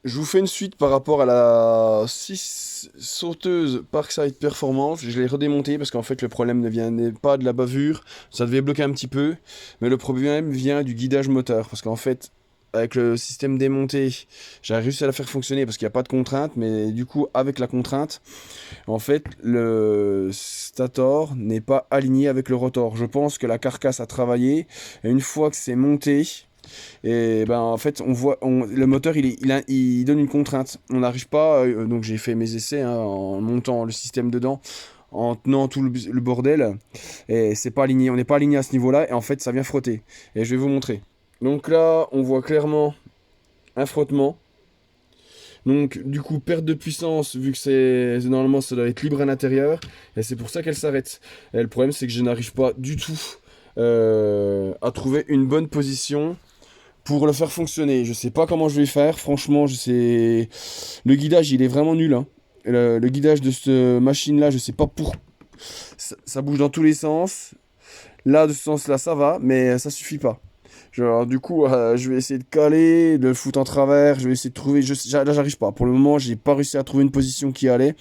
Je vous fais une suite par rapport à la 6 sauteuse Parkside Performance. Je l'ai redémontée parce qu'en fait le problème ne vient pas de la bavure. Ça devait bloquer un petit peu. Mais le problème vient du guidage moteur. Parce qu'en fait, avec le système démonté, j'ai réussi à la faire fonctionner parce qu'il n'y a pas de contrainte. Mais du coup, avec la contrainte, en fait, le stator n'est pas aligné avec le rotor. Je pense que la carcasse a travaillé. Et une fois que c'est monté, et ben en fait, le moteur il donne une contrainte. On n'arrive pas, donc j'ai fait mes essais hein, en montant le système dedans, en tenant tout le bordel, et c'est pas aligné. On n'est pas aligné à ce niveau-là, et en fait, ça vient frotter. Et je vais vous montrer. Donc là, on voit clairement un frottement. Donc du coup, perte de puissance, vu que c'est normalement ça doit être libre à l'intérieur, et c'est pour ça qu'elle s'arrête. Et le problème, c'est que je n'arrive pas du tout à trouver une bonne position pour le faire fonctionner. Je sais pas comment je vais faire, franchement, je sais. Le guidage, il est vraiment nul, hein. Le guidage de cette machine-là, je sais pas pour. Ça bouge dans tous les sens. Là, de ce sens-là, ça va, mais ça suffit pas. Genre, du coup, je vais essayer de caler, de le foutre en travers. Je vais essayer de trouver. Là, j'arrive pas. Pour le moment, j'ai pas réussi à trouver une position qui allait.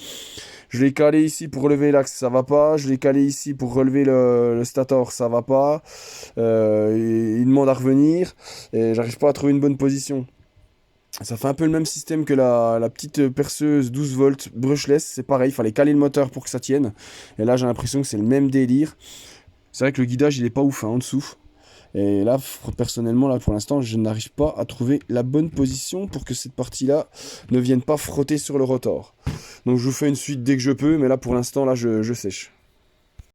Je l'ai calé ici pour relever l'axe, ça va pas. Je l'ai calé ici pour relever le stator, ça va pas. Il demande à revenir et j'arrive pas à trouver une bonne position. Ça fait un peu le même système que la petite perceuse 12 volts brushless. C'est pareil, il fallait caler le moteur pour que ça tienne. Et là, j'ai l'impression que c'est le même délire. C'est vrai que le guidage, il est pas ouf hein, en dessous. Et là, personnellement, là, pour l'instant, je n'arrive pas à trouver la bonne position pour que cette partie-là ne vienne pas frotter sur le rotor. Donc, je vous fais une suite dès que je peux, mais là, pour l'instant, là, je sèche.